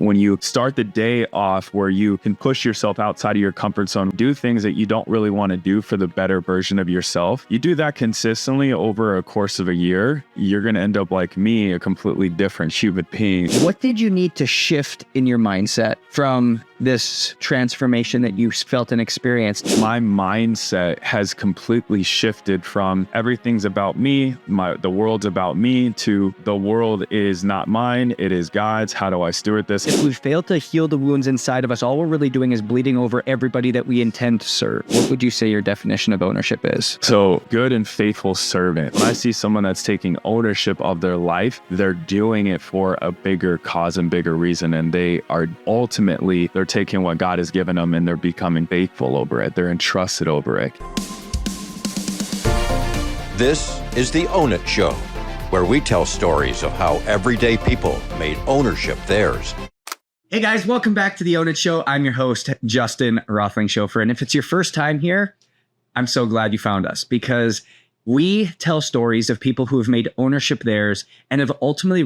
when you start the day off where you can push yourself outside of your comfort zone, do things that you don't really want to do for the better version of yourself. You do that consistently over a course of a year, you're going to end up like me, a completely different human being. What did you need to shift in your mindset from this transformation that you felt and experienced? My mindset has completely shifted from everything's about me, the world's about me, to the world is not mine, it is God's. How do I steward this? If we fail to heal the wounds inside of us, all we're really doing is bleeding over everybody that we intend to serve. What would you say your definition of ownership is? So, good and faithful servant. When I see someone that's taking ownership of their life, they're doing it for a bigger cause and bigger reason. And they're taking what God has given them and they're becoming faithful over it. They're entrusted over it. This is the Own It Show, where we tell stories of how everyday people made ownership theirs. Hey guys, welcome back to the Own It Show. I'm your host, Justin Rothling-Schofer. And if it's your first time here, I'm so glad you found us, because we tell stories of people who have made ownership theirs and have ultimately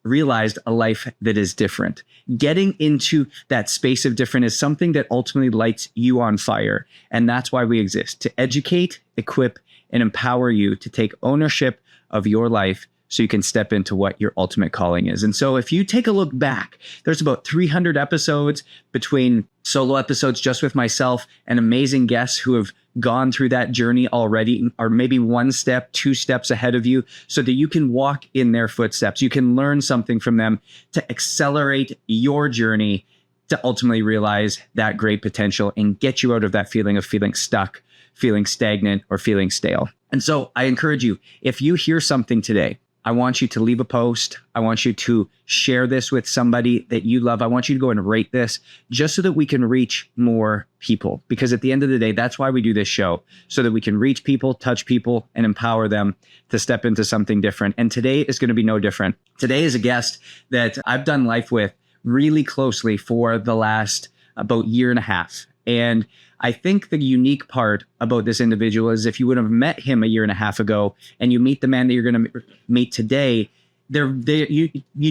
realized a life that is different. Getting into that space of different is something that ultimately lights you on fire. And that's why we exist, to educate, equip, and empower you to take ownership of your life so you can step into what your ultimate calling is. And so if you take a look back, there's about 300 episodes between solo episodes just with myself and amazing guests who have gone through that journey already, or maybe one step, two steps ahead of you, so that you can walk in their footsteps. You can learn something from them to accelerate your journey to ultimately realize that great potential and get you out of that feeling of feeling stuck, feeling stagnant, or feeling stale. And so I encourage you, if you hear something today, I want you to leave a post. I want you to share this with somebody that you love. I want you to go and rate this just so that we can reach more people. Because at the end of the day, that's why we do this show, so that we can reach people, touch people, and empower them to step into something different. And today is going to be no different. Today is a guest that I've done life with really closely for the last about year and a half. And I think the unique part about this individual is if you would have met him a year and a half ago and you meet the man that you're going to meet today, you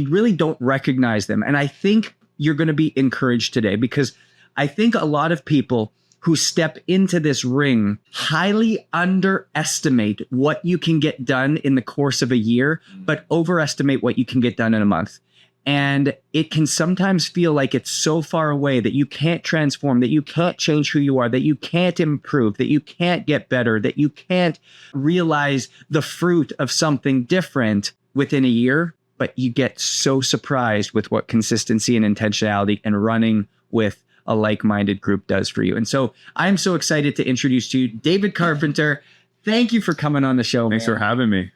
really don't recognize them. And I think you're going to be encouraged today, because I think a lot of people who step into this ring highly underestimate what you can get done in the course of a year, but overestimate what you can get done in a month. And it can sometimes feel like it's so far away that you can't transform, that you can't change who you are, that you can't improve, that you can't get better, that you can't realize the fruit of something different within a year. But you get so surprised with what consistency and intentionality and running with a like-minded group does for you. And so I'm so excited to introduce to you David Carpenter. Thank you for coming on the show. Thanks for having me.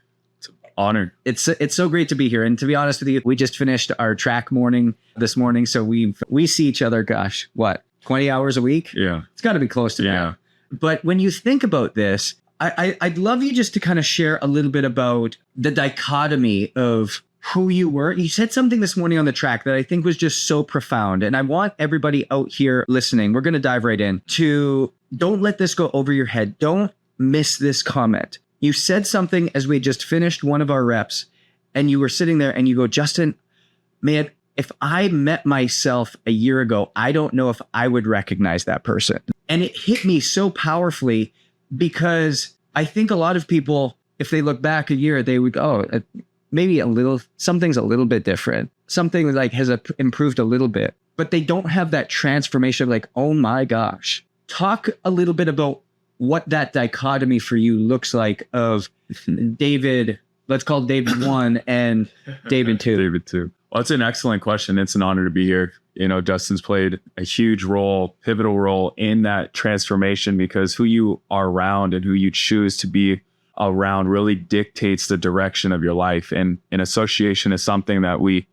Honored. It's so great to be here. And to be honest with you, we just finished our track morning this morning. So we see each other, 20 hours a week? Yeah. It's got to be close to that. But when you think about this, I'd love you just to kind of share a little bit about the dichotomy of who you were. You said something this morning on the track that I think was just so profound. And I want everybody out here listening, we're going to dive right in, to don't let this go over your head. Don't miss this comment. You said something as we just finished one of our reps, and you were sitting there and you go, Justin, man, if I met myself a year ago, I don't know if I would recognize that person. And it hit me so powerfully, because I think a lot of people, if they look back a year, they would go, maybe something's a little bit different. Something like has improved a little bit, but they don't have that transformation of like, oh my gosh. Talk a little bit about what that dichotomy for you looks like of David, let's call David 1 and David 2. David 2. Well, it's an excellent question. It's an honor to be here. You know, Justin's played a huge role, pivotal role in that transformation, because who you are around and who you choose to be around really dictates the direction of your life. And an association is something that we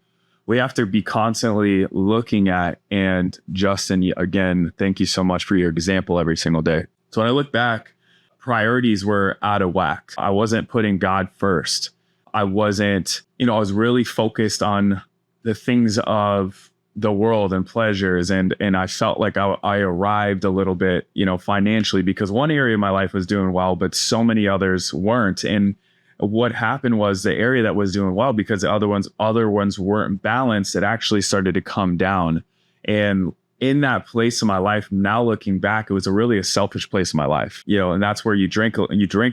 have to be constantly looking at. And Justin, again, thank you so much for your example every single day. So when I look back, priorities were out of whack. I wasn't putting God first. I wasn't, I was really focused on the things of the world and pleasures. And I felt like I arrived a little bit, financially, because one area of my life was doing well, but so many others weren't. And what happened was the area that was doing well, because the other ones weren't balanced, it actually started to come down. And in that place in my life, now looking back, it was really a selfish place in my life, and that's where you drink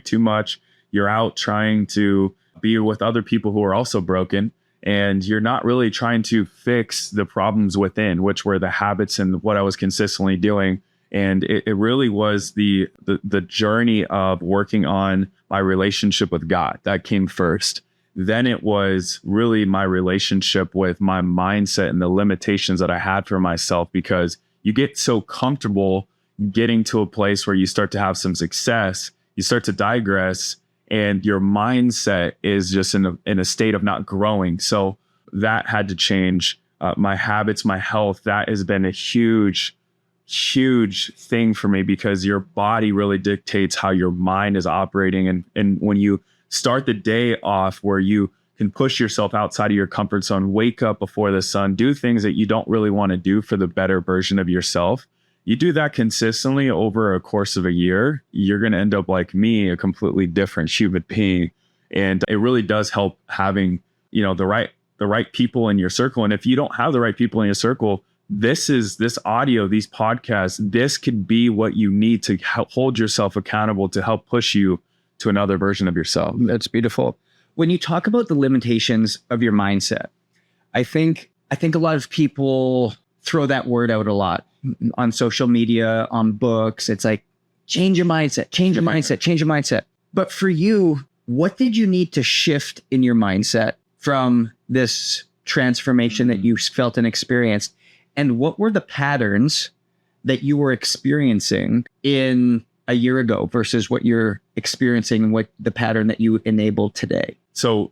too much. You're out trying to be with other people who are also broken, and you're not really trying to fix the problems within, which were the habits and what I was consistently doing. And it really was the journey of working on my relationship with God that came first. Then it was really my relationship with my mindset and the limitations that I had for myself, because you get so comfortable getting to a place where you start to have some success, you start to digress, and your mindset is just in a state of not growing. So that had to change. My habits, my health, that has been a huge thing for me, because your body really dictates how your mind is operating. And when you start the day off where you can push yourself outside of your comfort zone, wake up before the sun, do things that you don't really want to do for the better version of yourself. You do that consistently over a course of a year, you're going to end up like me, a completely different human being. And it really does help having, the right people in your circle. And if you don't have the right people in your circle, this audio, these podcasts, this could be what you need to hold yourself accountable, to help push you to another version of yourself. That's beautiful. When you talk about the limitations of your mindset, I think a lot of people throw that word out a lot on social media, on books. It's like, change your mindset, change your mindset, change your mindset. But for you, what did you need to shift in your mindset from this transformation that you felt and experienced? And what were the patterns that you were experiencing in a year ago versus what you're experiencing and what the pattern that you enabled today? So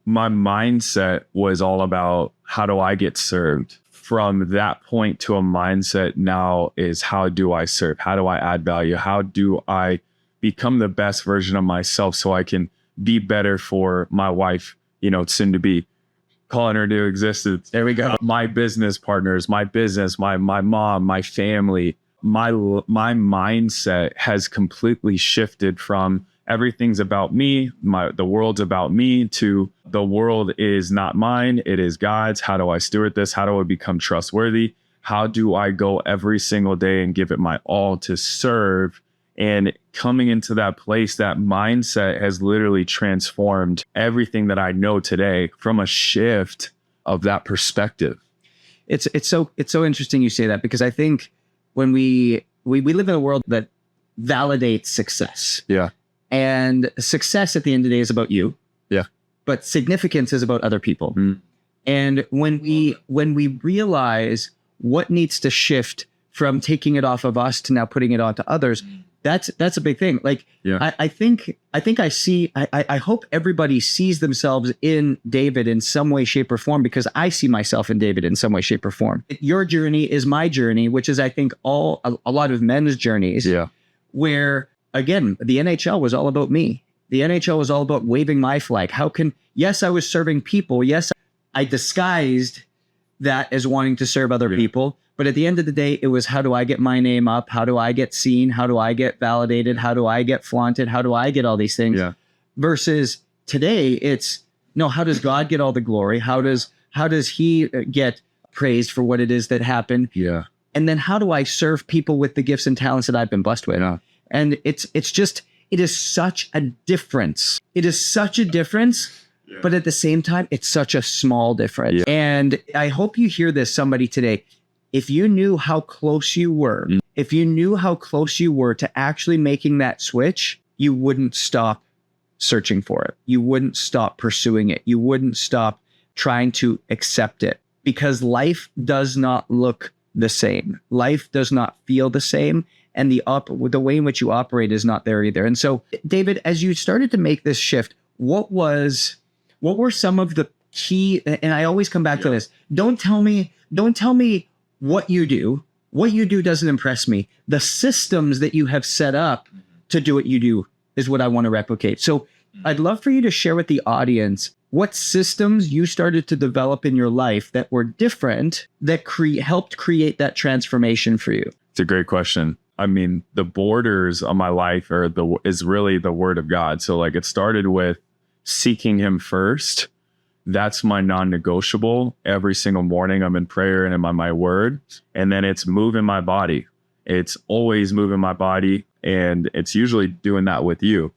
my mindset was all about, how do I get served? From that point to a mindset now is, how do I serve? How do I add value? How do I become the best version of myself so I can be better for my wife, soon to be, calling her to existence. There we go. My business partners, my business, my mom, my family. My mindset has completely shifted from everything's about me, the world's about me, to the world is not mine, it is God's. How do I steward this? How do I become trustworthy? How do I go every single day and give it my all to serve? And coming into that place, that mindset has literally transformed everything that I know today from a shift of that perspective. It's so interesting you say that, because I think when we live in a world that validates success. Yeah. And success at the end of the day is about you. Yeah. But significance is about other people. Mm. And when we realize what needs to shift from taking it off of us to now putting it onto others, that's a big thing. Like, yeah. I hope everybody sees themselves in David in some way, shape, or form, because I see myself in David in some way, shape, or form. Your journey is my journey, which is, I think, a lot of men's journeys. Yeah. Where, again, the NHL was all about me. The NHL was all about waving my flag. Yes, I was serving people. Yes, I disguised that as wanting to serve other people. But at the end of the day, it was, how do I get my name up? How do I get seen? How do I get validated? How do I get flaunted? How do I get all these things? Yeah. Versus today, it's, no, how does God get all the glory? How does he get praised for what it is that happened? Yeah. And then how do I serve people with the gifts and talents that I've been blessed with? Yeah. And it is such a difference. It is such a difference, but at the same time, it's such a small difference. Yeah. And I hope you hear this, somebody today. If you knew how close you were, if you knew how close you were to actually making that switch, you wouldn't stop searching for it. You wouldn't stop pursuing it. You wouldn't stop trying to accept it, because life does not look the same. Life does not feel the same. And the way in which you operate is not there either. And so, David, as you started to make this shift, what were some of the key, and I always come back to this, don't tell me what you do. What you do doesn't impress me. The systems that you have set up to do what you do is what I want to replicate. So I'd love for you to share with the audience what systems you started to develop in your life that were different, that helped create that transformation for you. It's a great question. I mean, the borders of my life is really the word of God. So like, it started with seeking him first, that's my non-negotiable. Every single morning I'm in prayer and I'm on my word. And then it's moving my body. It's always moving my body. And it's usually doing that with you.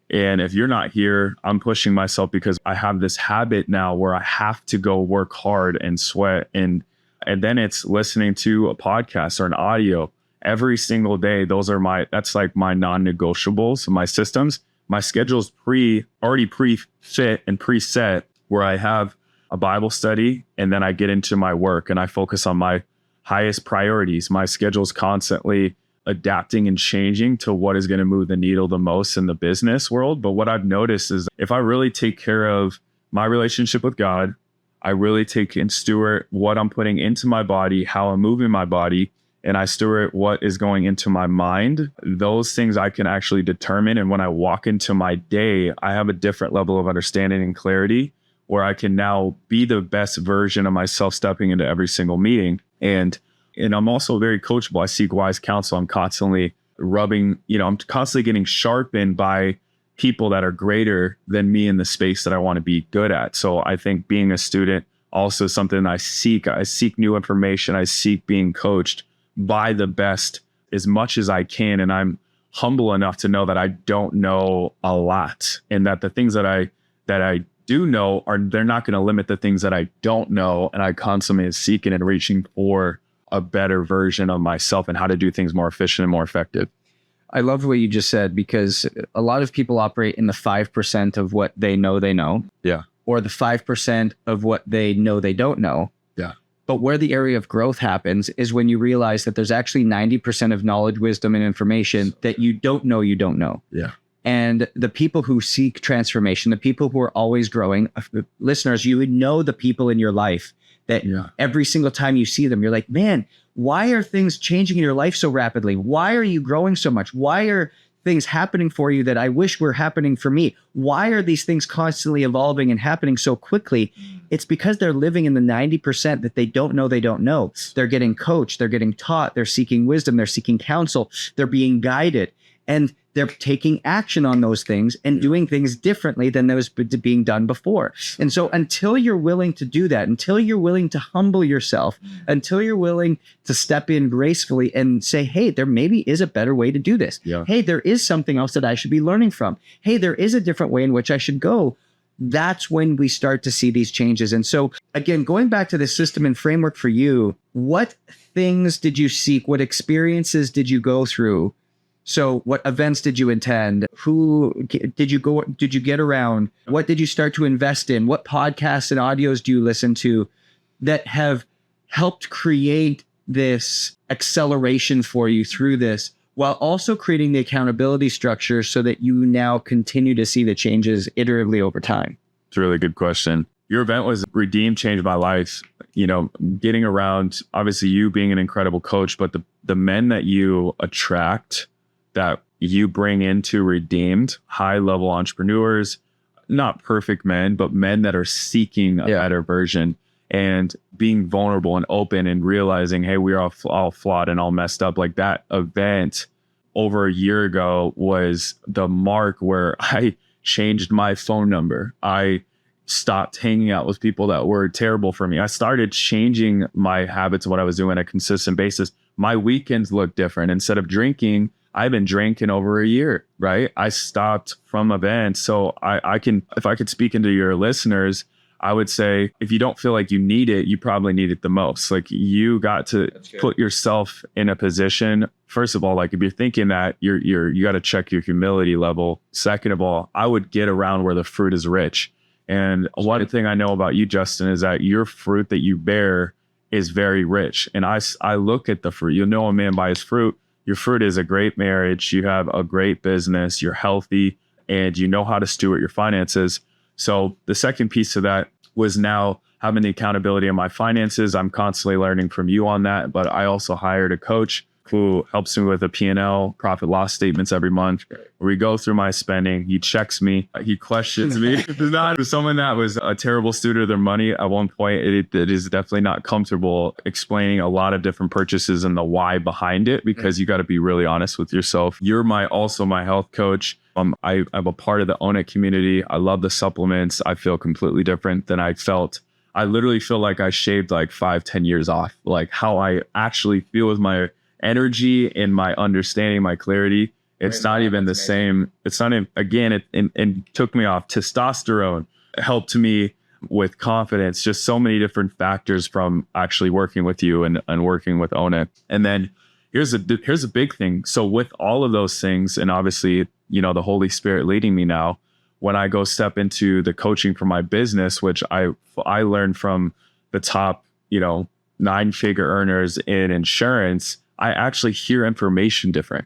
And if you're not here, I'm pushing myself because I have this habit now where I have to go work hard and sweat. And then it's listening to a podcast or an audio every single day. That's like my non-negotiables, my systems. My schedule's already pre-fit and preset, where I have a Bible study and then I get into my work and I focus on my highest priorities. My schedule's constantly adapting and changing to what is going to move the needle the most in the business world. But what I've noticed is if I really take care of my relationship with God, I really take and steward what I'm putting into my body, how I'm moving my body, and I steward what is going into my mind, those things I can actually determine. And when I walk into my day, I have a different level of understanding and clarity where I can now be the best version of myself stepping into every single meeting. And I'm also very coachable. I seek wise counsel. I'm constantly I'm constantly getting sharpened by people that are greater than me in the space that I want to be good at. So I think being a student also something I seek. I seek new information. I seek being coached by the best as much as I can. And I'm humble enough to know that I don't know a lot, and that the things that I do know they're not going to limit the things that I don't know. And I constantly is seeking and reaching for a better version of myself and how to do things more efficient and more effective. I love what you just said, because a lot of people operate in the 5% of what they know. Yeah. Or the 5% of what they don't know. Yeah. But where the area of growth happens is when you realize that there's actually 90% of knowledge, wisdom, and information that you don't know. Yeah. And the people who seek transformation, the people who are always growing, listeners, you would know the people in your life that every single time you see them, you're like, man, why are things changing in your life so rapidly? Why are you growing so much? Why are things happening for you that I wish were happening for me? Why are these things constantly evolving and happening so quickly? It's because they're living in the 90% that they don't know. They're getting coached, they're getting taught, they're seeking wisdom, they're seeking counsel, they're being guided. And they're taking action on those things and doing things differently than those being done before. And so until you're willing to do that, until you're willing to humble yourself, until you're willing to step in gracefully and say, hey, there maybe is a better way to do this. Yeah. Hey, there is something else that I should be learning from. Hey, there is a different way in which I should go. That's when we start to see these changes. And so again, going back to the system and framework for you, what things did you seek? What experiences did you go through? So what events did you attend? Who did you get around? What did you start to invest in? What podcasts and audios do you listen to that have helped create this acceleration for you through this, while also creating the accountability structure so that you now continue to see the changes iteratively over time? It's a really good question. Your event was Redeem, changed my life. Getting around, obviously you being an incredible coach, but the men that you attract, that you bring into Redeemed, high-level entrepreneurs, not perfect men, but men that are seeking a better version and being vulnerable and open and realizing, hey, we are all flawed and all messed up. Like that event over a year ago was the mark where I changed my phone number. I stopped hanging out with people that were terrible for me. I started changing my habits of what I was doing on a consistent basis. My weekends look different. Instead of drinking, I've been drinking over a year, right? I stopped from events. So if I could speak into your listeners, I would say, if you don't feel like you need it, you probably need it the most. Like you got to put yourself in a position. First of all, like if you're thinking that you got to check your humility level. Second of all, I would get around where the fruit is rich. And one thing I know about you, Justin, is that your fruit that you bear is very rich. And I look at the fruit. You'll know a man by his fruit. Your fruit is a great marriage. You have a great business. You're healthy and you know how to steward your finances. So the second piece of that was now having the accountability of my finances. I'm constantly learning from you on that, but I also hired a coach who helps me with a P&L, profit loss statements every month. We go through my spending. He checks me. He questions me. It's not someone that was a terrible steward of their money. At one point, it is definitely not comfortable explaining a lot of different purchases and the why behind it, because you got to be really honest with yourself. You're also my health coach. I'm a part of the Own It community. I love the supplements. I feel completely different than I felt. I literally feel like I shaved like 5-10 years off, like how I actually feel with my energy and my understanding, my clarity. It's not even the same. It's not even, again, it took me off. Testosterone helped me with confidence, just so many different factors from actually working with you and working with Own It. And then here's a big thing. So with all of those things, and obviously, the Holy Spirit leading me now, when I go step into the coaching for my business, which I learned from the top, 9-figure earners in insurance, I actually hear information different.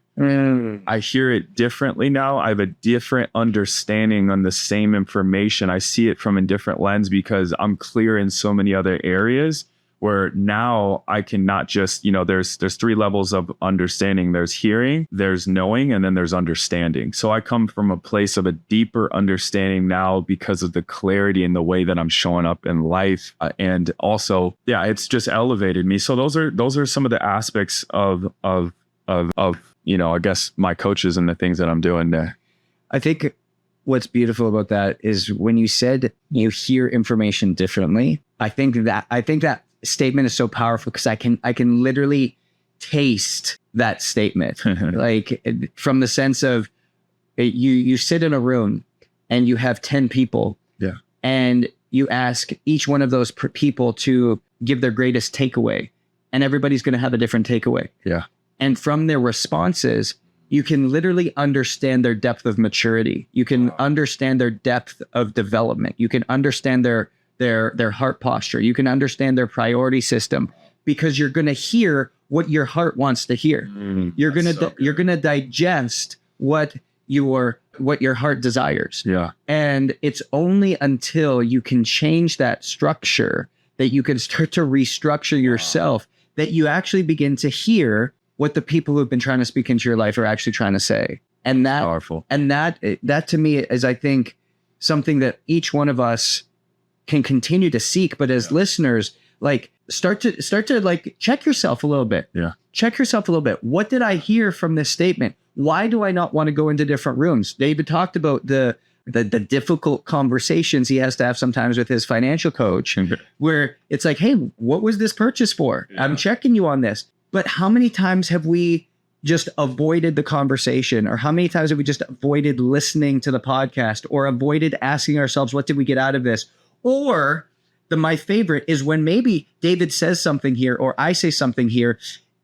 I hear it differently now. I have a different understanding on the same information. I see it from a different lens because I'm clear in so many other areas, where now I can not just, there's 3 levels of understanding. There's hearing, there's knowing, and then there's understanding. So I come from a place of a deeper understanding now because of the clarity in the way that I'm showing up in life. And also, it's just elevated me. So those are some of the aspects of I guess my coaches and the things that I'm doing there. I think what's beautiful about that is when you said you hear information differently, I think that statement is so powerful because I can literally taste that statement. Like, from the sense of you sit in a room and you have 10 people, and you ask each one of those people to give their greatest takeaway, and everybody's going to have a different takeaway. And from their responses, you can literally understand their depth of maturity. You can understand their depth of development. You can understand their heart posture. You can understand their priority system, because you're going to hear what your heart wants to hear. You're going to digest what your heart desires. And it's only until you can change that structure, that you can start to restructure yourself, that you actually begin to hear what the people who've been trying to speak into your life are actually trying to say. And that powerful. And that to me is, I think, something that each one of us can continue to seek. But as listeners, like, start to like check yourself a little bit. Check yourself a little bit. What did I hear from this statement? Why do I not want to go into different rooms? David talked about the difficult conversations he has to have sometimes with his financial coach, where it's like, hey, what was this purchase for? I'm checking you on this. But how many times have we just avoided the conversation? Or how many times have we just avoided listening to the podcast, or avoided asking ourselves, what did we get out of this? Or my favorite is when maybe David says something here, or I say something here,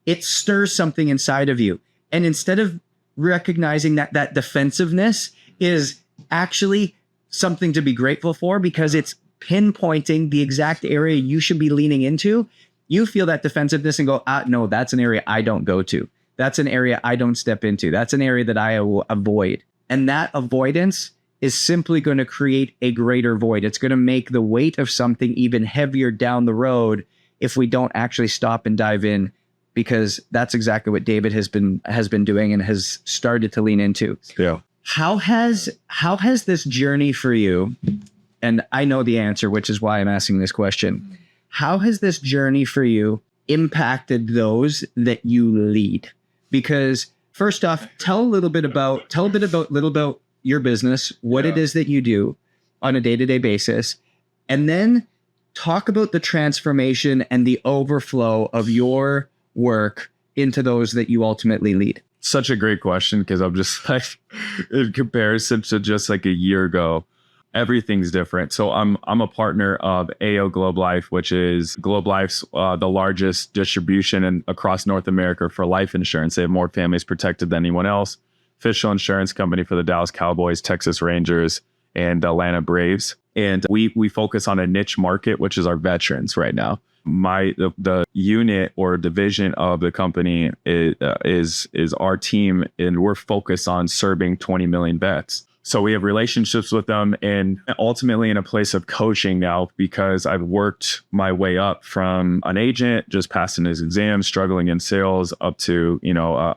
it stirs something inside of you. And instead of recognizing that defensiveness is actually something to be grateful for, because it's pinpointing the exact area you should be leaning into, you feel that defensiveness and go, no, that's an area I don't go to. That's an area I don't step into. That's an area that I will avoid. And that avoidance is simply going to create a greater void. It's going to make the weight of something even heavier down the road if we don't actually stop and dive in, because that's exactly what David has been doing and has started to lean into. How has this journey for you, and I know the answer, which is why I'm asking this question, how has this journey for you impacted those that you lead? Because first off, tell a little bit about your business, what it is that you do on a day-to-day basis, and then talk about the transformation and the overflow of your work into those that you ultimately lead. Such a great question, because I'm just like, in comparison to just like a year ago, everything's different. So I'm a partner of AO Globe Life, which is Globe Life's the largest distribution across North America for life insurance. They have more families protected than anyone else. Official insurance company for the Dallas Cowboys, Texas Rangers, and Atlanta Braves. And we focus on a niche market, which is our veterans right now. The unit or division of the company is our team, and we're focused on serving 20 million vets. So we have relationships with them, and ultimately in a place of coaching now, because I've worked my way up from an agent, just passing his exams, struggling in sales, up to,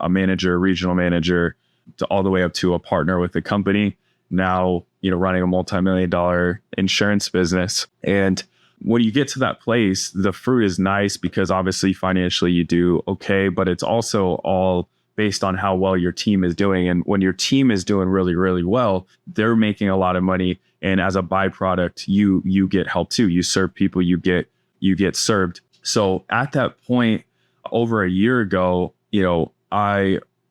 a manager, regional manager, to all the way up to a partner with the company. Now, running a multi-million-dollar insurance business. And when you get to that place, the fruit is nice because obviously financially you do okay, but it's also all based on how well your team is doing. And when your team is doing really, really well, they're making a lot of money. And as a byproduct, you get help too. You serve people, you get served. So at that point, over a year ago,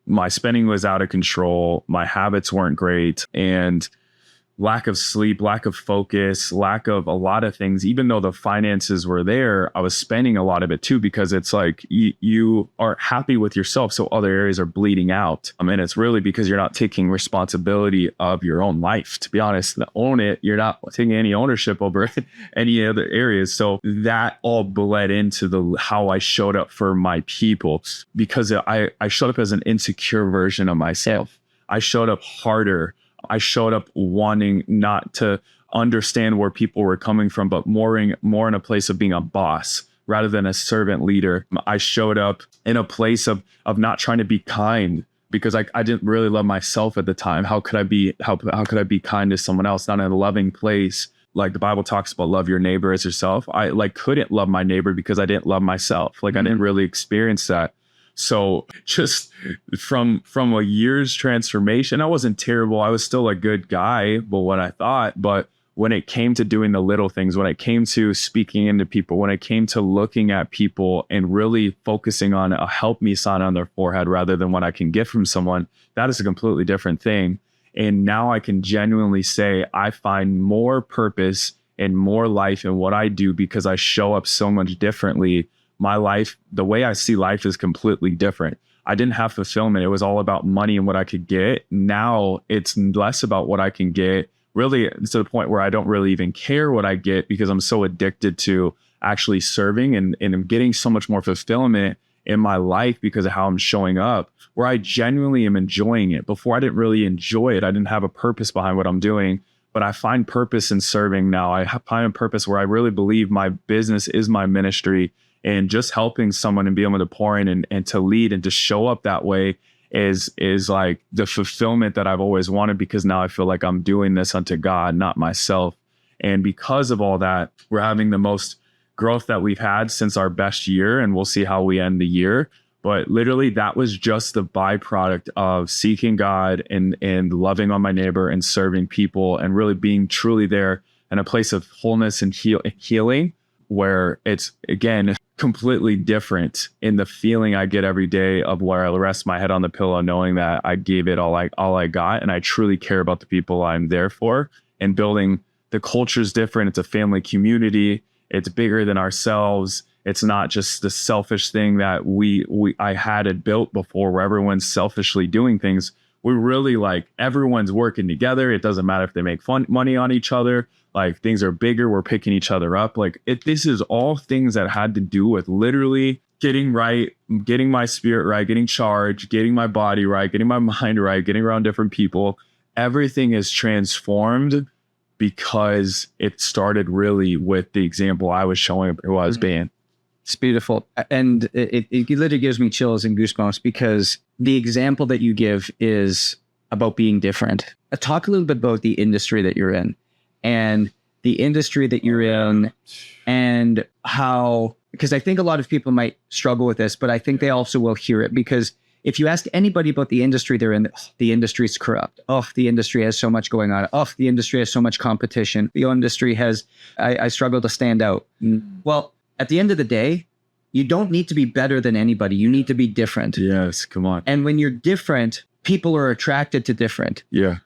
my spending was out of control. My habits weren't great, and lack of sleep, lack of focus, lack of a lot of things. Even though the finances were there, I was spending a lot of it too, because it's like you aren't happy with yourself, so other areas are bleeding out. And it's really because you're not taking responsibility of your own life. To be honest, own it. You're not taking any ownership over any other areas. So that all bled into how I showed up for my people, because I showed up as an insecure version of myself. I showed up harder. I showed up wanting not to understand where people were coming from, but more in a place of being a boss rather than a servant leader. I showed up in a place of not trying to be kind, because I didn't really love myself at the time. How could I be kind to someone else? Not in a loving place. Like the Bible talks about, love your neighbor as yourself. I couldn't love my neighbor because I didn't love myself. I didn't really experience that. So just from a year's transformation, I wasn't terrible. I was still a good guy, but what I thought. But when it came to doing the little things, when it came to speaking into people, when it came to looking at people and really focusing on a help me sign on their forehead rather than what I can get from someone, that is a completely different thing. And now I can genuinely say I find more purpose and more life in what I do because I show up so much differently. My life, the way I see life is completely different. I didn't have fulfillment. It was all about money and what I could get. Now it's less about what I can get. Really, it's to the point where I don't really even care what I get, because I'm so addicted to actually serving, and I'm getting so much more fulfillment in my life because of how I'm showing up, where I genuinely am enjoying it. Before, I didn't really enjoy it. I didn't have a purpose behind what I'm doing, but I find purpose in serving now. I find a purpose where I really believe my business is my ministry. And just helping someone and being able to pour in and to lead and to show up that way is like the fulfillment that I've always wanted, because now I feel like I'm doing this unto God, not myself. And because of all that, we're having the most growth that we've had since our best year, and we'll see how we end the year. But literally, that was just the byproduct of seeking God and loving on my neighbor and serving people and really being truly there in a place of wholeness and healing, where it's, again, completely different in the feeling I get every day of where I rest my head on the pillow, knowing that I gave it all I got, and I truly care about the people I'm there for. And building the culture is different. It's a family community. It's bigger than ourselves. It's not just the selfish thing that I had it built before, where everyone's selfishly doing things. We're really like, everyone's working together. It doesn't matter if they make money on each other. Like, things are bigger. We're picking each other up. Like, this is all things that had to do with literally getting right, getting my spirit right, getting charged, getting my body right, getting my mind right, getting around different people. Everything is transformed because it started really with the example I was showing up who I was being. It's beautiful. And it literally gives me chills and goosebumps, because the example that you give is about being different. Talk a little bit about the industry that you're in, and the industry that you're in, and how, because I think a lot of people might struggle with this, but I think they also will hear it, because if you ask anybody about the industry they're in, the industry's corrupt. Oh, the industry has so much going on. Oh, the industry has so much competition. The industry has, I struggle to stand out. Well, at the end of the day, you don't need to be better than anybody. You need to be different. Yes, come on. And when you're different, people are attracted to different. Yeah.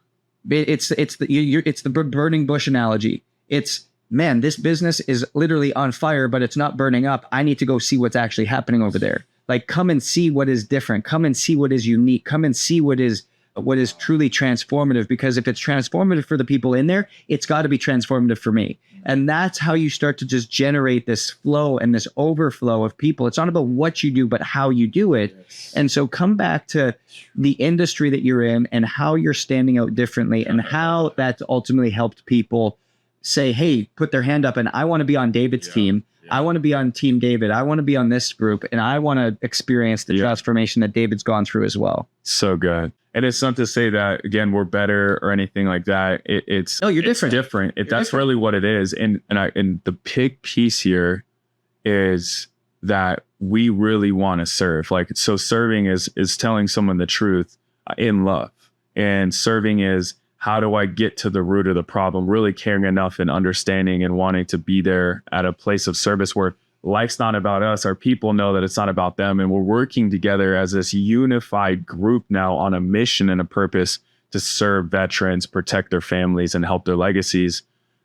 It's the burning bush analogy. It's, man, this business is literally on fire, but it's not burning up. I need to go see what's actually happening over there. Like, come and see what is different. Come and see what is unique. Come and see what is what is truly transformative, because if it's transformative for the people in there, it's got to be transformative for me. And that's how you start to just generate this flow and this overflow of people. It's not about what you do, but how you do it. Yes. And so come back to the industry that you're in and how you're standing out differently and how that's ultimately helped people say, hey, put their hand up and I want to be on David's team. I want to be on Team David. I want to be on this group, and I want to experience the transformation that David's gone through as well. So good. And it's not to say that, again, we're better or anything like that. It's no, you're different. Different. That's really what it is. And the big piece here is that we really want to serve. Like, so serving is telling someone the truth in love, and serving is, how do I get to the root of the problem? Really caring enough and understanding and wanting to be there at a place of service where life's not about us. Our people know that it's not about them. And we're working together as this unified group now on a mission and a purpose to serve veterans, protect their families, and help their legacies.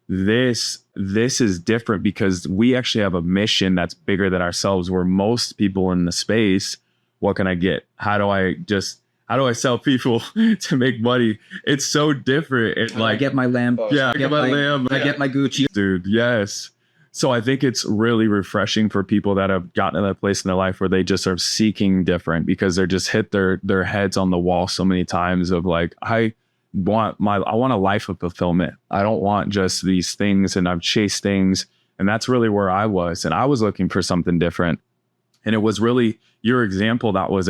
This is different because we actually have a mission that's bigger than ourselves, where most people in the space, what can I get? How do I sell people to make money? It's so different. I get my lamb. Yeah, I get my lamb. I get my Gucci. Dude, yes. So I think it's really refreshing for people that have gotten to that place in their life where they just are seeking different, because they're just hit their heads on the wall so many times of like, I want a life of fulfillment. I don't want just these things, and I've chased things. And that's really where I was. And I was looking for something different. And it was really your example that was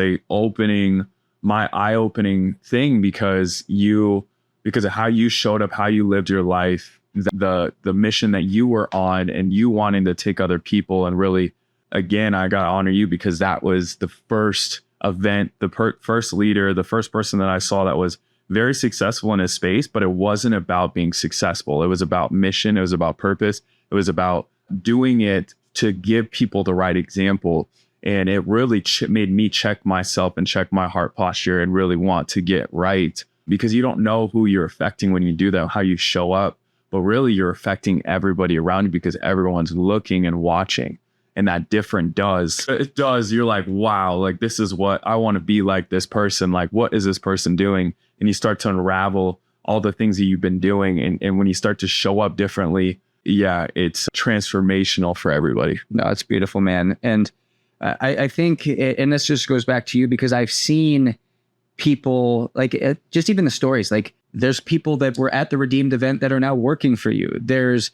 my eye-opening thing, because of how you showed up, how you lived your life, the mission that you were on, and you wanting to take other people. And really, again, I got to honor you, because that was the first event, first leader, the first person that I saw that was very successful in his space. But it wasn't about being successful. It was about mission. It was about purpose. It was about doing it to give people the right example. And it really made me check myself and check my heart posture and really want to get right, because you don't know who you're affecting when you do that, how you show up. But really, you're affecting everybody around you, because everyone's looking and watching. And that different does. It does. You're like, wow, like, this is what I want to be like this person. Like, what is this person doing? And you start to unravel all the things that you've been doing. And when you start to show up differently, yeah, it's transformational for everybody. No, it's beautiful, man. And I think, and this just goes back to you, because I've seen people, like, just even the stories, like, there's people that were at the Redeemed event that are now working for you. There's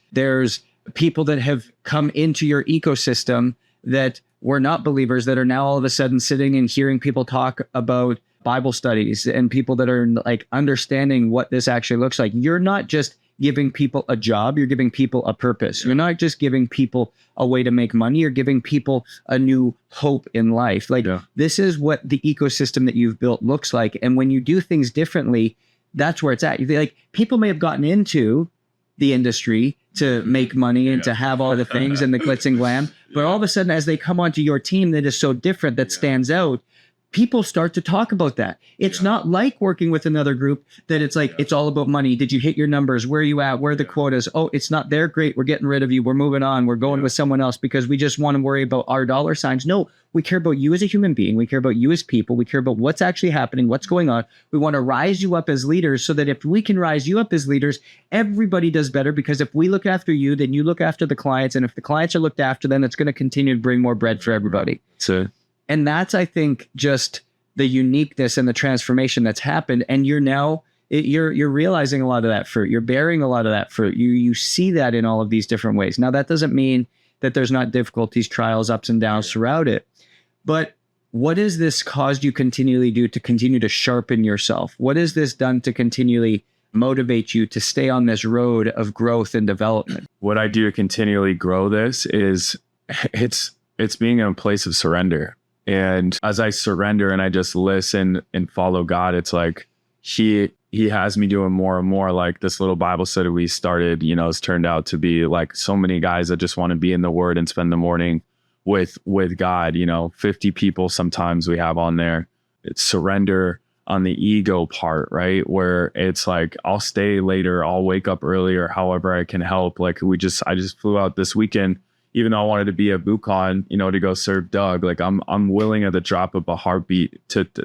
people that have come into your ecosystem that were not believers, that are now all of a sudden sitting and hearing people talk about Bible studies, and people that are like understanding what this actually looks like. You're not just giving people a job, you're giving people a purpose. You're not just giving people a way to make money, you're giving people a new hope in life. Like, this is what the ecosystem that you've built looks like. And when you do things differently, that's where it's at. Like, people may have gotten into the industry to make money and to have all the things and the glitz and glam, but all of a sudden, as they come onto your team that is so different, that stands out, people start to talk about that. It's not like working with another group that it's like, it's all about money. Did you hit your numbers? Where are you at? Where are the quotas? Oh, it's not there. Great. We're getting rid of you. We're moving on. We're going with someone else because we just want to worry about our dollar signs. No, we care about you as a human being. We care about you as people. We care about what's actually happening, what's going on. We want to rise you up as leaders, so that if we can rise you up as leaders, everybody does better, because if we look after you, then you look after the clients. And if the clients are looked after, then it's going to continue to bring more bread for everybody. And that's, I think, just the uniqueness and the transformation that's happened. And you're now, you're realizing a lot of that fruit. You're bearing a lot of that fruit. You see that in all of these different ways. Now, that doesn't mean that there's not difficulties, trials, ups and downs throughout it. But what has this caused you continually do to continue to sharpen yourself? What has this done to continually motivate you to stay on this road of growth and development? What I do to continually grow this is it's being in a place of surrender. And as I surrender and I just listen and follow God, it's like he has me doing more and more. Like this little Bible study we started, has turned out to be like so many guys that just want to be in the Word and spend the morning with God. 50 people sometimes we have on there. It's surrender on the ego part, right? Where it's like, I'll stay later, I'll wake up earlier, however I can help. Like I just flew out this weekend. Even though I wanted to be at BootCon, to go serve Doug, like I'm willing at the drop of a heartbeat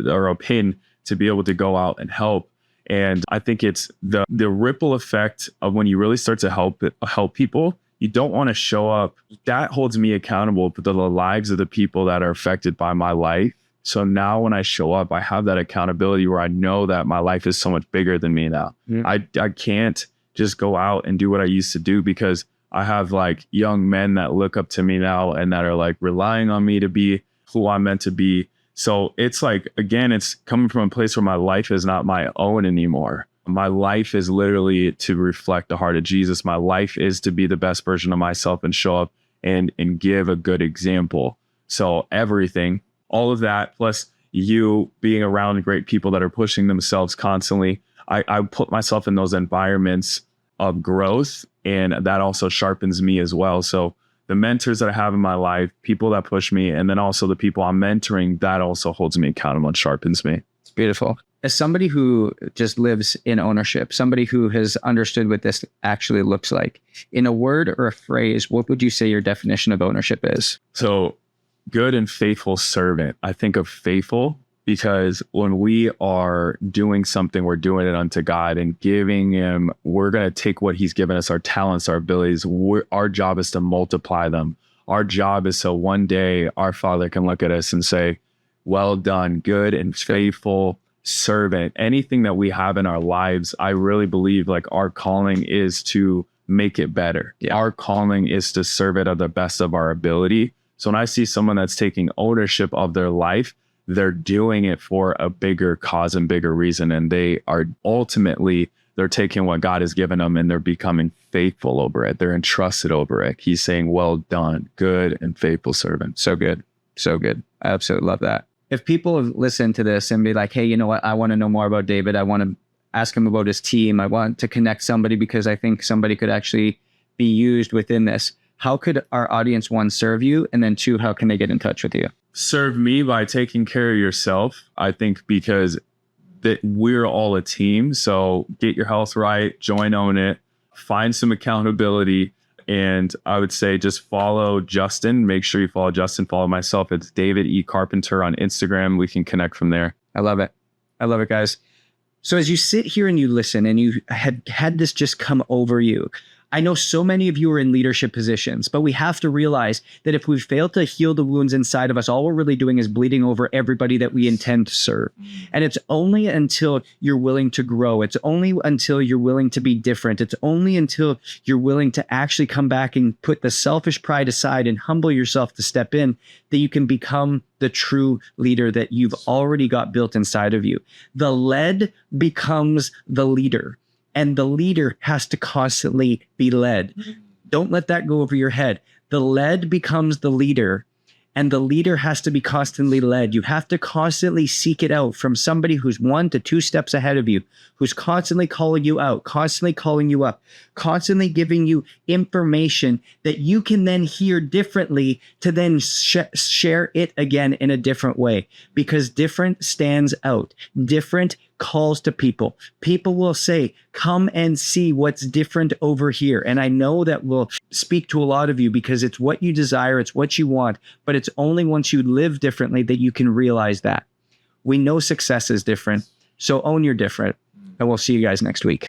or a pin to be able to go out and help. And I think it's the ripple effect of when you really start to help people. You don't want to show up. That holds me accountable for the lives of the people that are affected by my life. So now when I show up, I have that accountability where I know that my life is so much bigger than me now. I can't just go out and do what I used to do, because I have like young men that look up to me now and that are like relying on me to be who I'm meant to be. So it's like, again, it's coming from a place where my life is not my own anymore. My life is literally to reflect the heart of Jesus. My life is to be the best version of myself and show up and give a good example. So everything, all of that, plus you being around great people that are pushing themselves constantly, I put myself in those environments of growth, and that also sharpens me as well. So the mentors that I have in my life, people that push me, and then also the people I'm mentoring, that also holds me accountable and sharpens me. It's beautiful. As somebody who just lives in ownership, somebody who has understood what this actually looks like, in a word or a phrase, what would you say your definition of ownership is? So, good and faithful servant. I think of faithful because when we are doing something, we're doing it unto God and giving him, we're going to take what he's given us, our talents, our abilities. Our job is to multiply them. Our job is so one day our Father can look at us and say, well done, good and faithful servant. Anything that we have in our lives, I really believe like our calling is to make it better. Yeah. Our calling is to serve it at the best of our ability. So when I see someone that's taking ownership of their life, they're doing it for a bigger cause and bigger reason. And they are ultimately, they're taking what God has given them and they're becoming faithful over it. They're entrusted over it. He's saying, well done, good and faithful servant. So good. So good. I absolutely love that. If people listen to this and be like, hey, you know what? I want to know more about David. I want to ask him about his team. I want to connect somebody because I think somebody could actually be used within this. How could our audience, one, serve you? And then two, how can they get in touch with you? Serve me by taking care of yourself. I think because that we're all a team. So get your health right, join Own It, find some accountability. And I would say just follow Justin. Make sure you follow Justin. Follow myself. It's David E. Carpenter on Instagram. We can connect from there. I love it. I love it, guys. So as you sit here and you listen and you had this just come over you, I know so many of you are in leadership positions, but we have to realize that if we fail to heal the wounds inside of us, all we're really doing is bleeding over everybody that we intend to serve. And it's only until you're willing to grow. It's only until you're willing to be different. It's only until you're willing to actually come back and put the selfish pride aside and humble yourself to step in that you can become the true leader that you've already got built inside of you. The led becomes the leader. And the leader has to constantly be led. Don't let that go over your head. The led becomes the leader, and the leader has to be constantly led. You have to constantly seek it out from somebody who's 1 to 2 steps ahead of you, who's constantly calling you out, constantly calling you up, constantly giving you information that you can then hear differently to then share it again in a different way, because different stands out. Different calls to people. People will say, come and see what's different over here. And I know that will speak to a lot of you because it's what you desire, it's what you want, but it's only once you live differently that you can realize that. We know success is different, so own your different, and we'll see you guys next week.